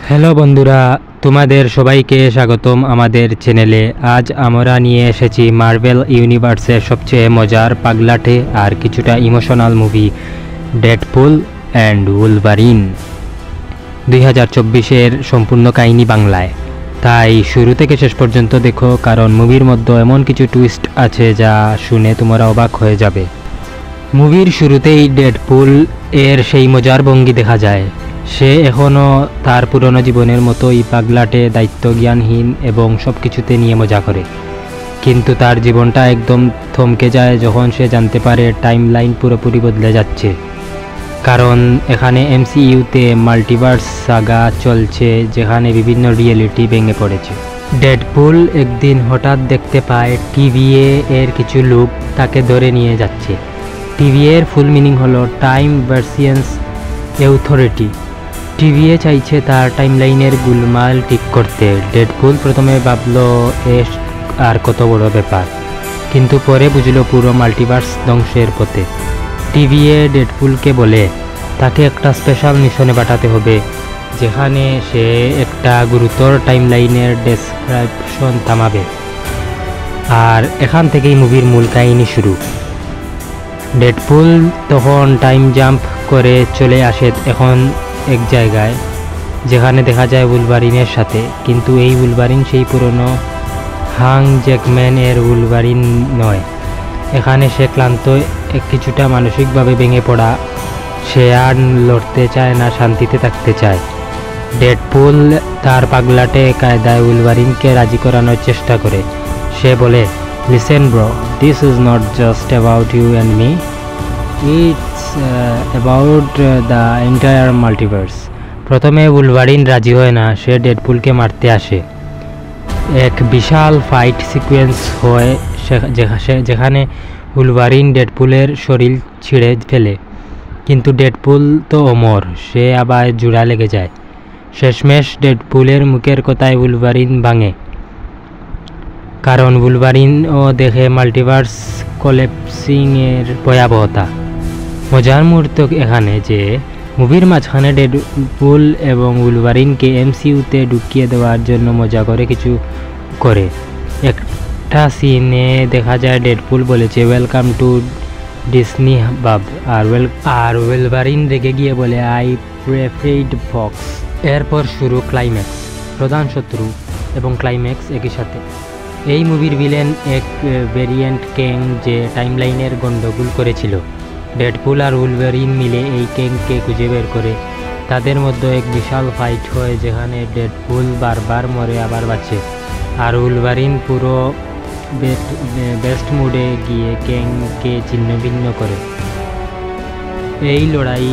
Hello বন্ধুরা, তোমাদের সবাইকে স্বাগতম আমাদের চ্যানেলে। আজ আমরা নিয়ে এসেছি মার্ভেল ইউনিভার্সের সবচেয়ে মজার, পাগলাটে আর কিছুটা emotional movie Deadpool and Wolverine 2024-এর সম্পূর্ণ কাহিনী বাংলায়। তাই শুরু থেকে শেষ পর্যন্ত দেখো, কারণ মুভির মধ্যে এমন কিছু টুইস্ট আছে যা শুনে তোমরা অবাক হয়ে যাবে। মুভির শুরুতেই ডেডপুল এর সেই মজার ভঙ্গি দেখা যায়। সে এখনও তার পুরনো জীবনের মতোই পাগলাটে, দায়িত্বজ্ঞানহীন এবং সব কিছুতে নিয়ে মজা করে। কিন্তু তার জীবনটা একদম থমকে যায় যখন সে জানতে পারে টাইম লাইন পুরোপুরি বদলে যাচ্ছে। কারণ এখানে এমসিইউতে মাল্টিভার্স সাগা চলছে, যেখানে বিভিন্ন রিয়েলিটি ভেঙে পড়েছে। ডেডপুল একদিন হঠাৎ দেখতে পায় টিভিএ এর কিছু লোক তাকে ধরে নিয়ে যাচ্ছে। টিভিএ এর ফুল মিনিং হলো টাইম ভার্সিয়েন্স অথরিটি। টিভিএ চাইছে তার টাইমলাইনের গোলমাল ঠিক করতে। ডেডপুল প্রথমে ভাবল আর কত বড় ব্যাপার, কিন্তু পরে বুঝলো পুরো মাল্টিভার্স ধ্বংসের পথে। টিভিএ ডেডপুলকে বলে তাকে একটা স্পেশাল মিশনে পাঠাতে হবে, যেখানে সে একটা গুরুতর টাইমলাইনের ডেসক্রিপশন থামাবে। আর এখান থেকেই মুভির মূল কাহিনী শুরু। ডেডপুল তখন টাইম জাম্প করে চলে আসে এখন এক জায়গায়, যেখানে দেখা যায় উলভারিনের সাথে। কিন্তু এই উলভারিন সেই পুরনো হাং জ্যাকম্যান এর উলভারিন নয়। এখানে সে ক্লান্ত, কিছুটা মানসিকভাবে ভেঙে পড়া। সে আর লড়তে চায় না, শান্তিতে থাকতে চায়। ডেডপুল তার পাগলাটে কায়দায় উলভারিনকে রাজি করানোর চেষ্টা করে। সে বলে, listen bro, this is not just about you and me, it's about the entire multiverse. প্রথমে উলভারিন রাজি হয় না, সে ডেডপুলকে মারতে আসে। এক বিশাল ফাইট সিকোয়েন্স হয় যেখানে উলভারিন ডেডপুলের শরীর ছিঁড়ে ফেলে। কিন্তু ডেডপুল তো অমর, সে আবার জোড়া লেগে যায়। শেষমেশ ডেডপুলের মুখের কথায় উলভারিন ভাঙে, কারণ উলভারিনও দেখে মাল্টিভার্স কোল্যাপসিং এর ভয়াবহতা। মজার মুহূর্ত এখানে যে মুভির মাঝখানে ডেডপুল এবং উলভারিনকে এমসিইউতে ঢুকিয়ে দেওয়ার জন্য মজা করে কিছু করে। একটা সিনে দেখা যায় ডেডপুল বলেছে, ওয়েলকাম টু ডিসনি বাব, আর উলভারিন রেগে গিয়ে বলে, আই প্রেফারড ফক্স। এরপর শুরু ক্লাইম্যাক্স, প্রধান শত্রু এবং ক্লাইম্যাক্স একই সাথে। এই মুভির ভিলেন এক ভেরিয়েন্ট ক্যাং, যে টাইমলাইনের গন্ডগোল করেছিল। ডেডপুল আর উলভারিন মিলে এই ক্যাংকে খুঁজে বের করে। তাদের মধ্যে এক বিশাল ফাইট হয়, যেখানে ডেডপুল বারবার মরে আবার বাঁচে, আর উলভারিন পুরো বেস্ট মুডে গিয়ে ক্যাংকে ছিন্ন ভিন্ন করে। এই লড়াই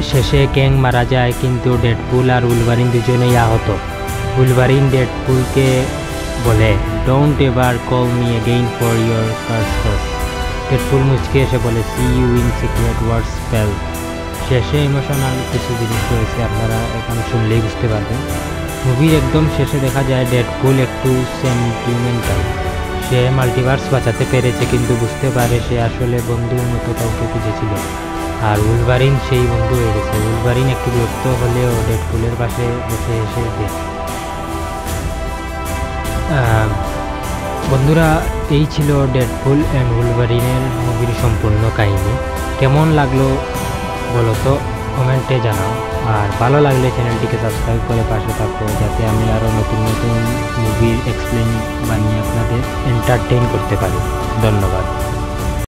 শেষে ক্যাং মারা যায়, কিন্তু ডেডপুল আর উলভারিন দুজনেই আহত। উলভারিন ডেডপুলকে বলে, don't ever call me again for your curses. Deadpool মুচকে এসে বলে, see you in Secret Wars spell. শেষে ইমোশনাল কিছু জিনিস রয়েছে, আপনারা এখানে শুনলেই বুঝতে পারবেন। মুভির একদম শেষে দেখা যায় ডেডপুল একটু সেন্টিমেন্টাল। সে মাল্টিভার্স বাঁচাতে পেরেছে, কিন্তু বুঝতে পারে সে আসলে বন্ধুর মতো কাউকে খুঁজেছিল, আর উলভারিন সেই বন্ধু হয়ে গেছে। উলভারিন একটু বিরক্ত হলেও ডেডপুলের পাশে বসে এসে দেখে। বন্ধুরা, এই ছিল ডেডপুল অ্যান্ড উলভারিনের মুভির সম্পূর্ণ কাহিনী। কেমন লাগলো বলো তো, কমেন্টে জানাও। আর ভালো লাগলে চ্যানেলটিকে সাবস্ক্রাইব করে পাশে থাকো, যাতে আমি আরও নতুন নতুন মুভির এক্সপ্লেন বানিয়ে আপনাদের এন্টারটেইন করতে পারি। ধন্যবাদ।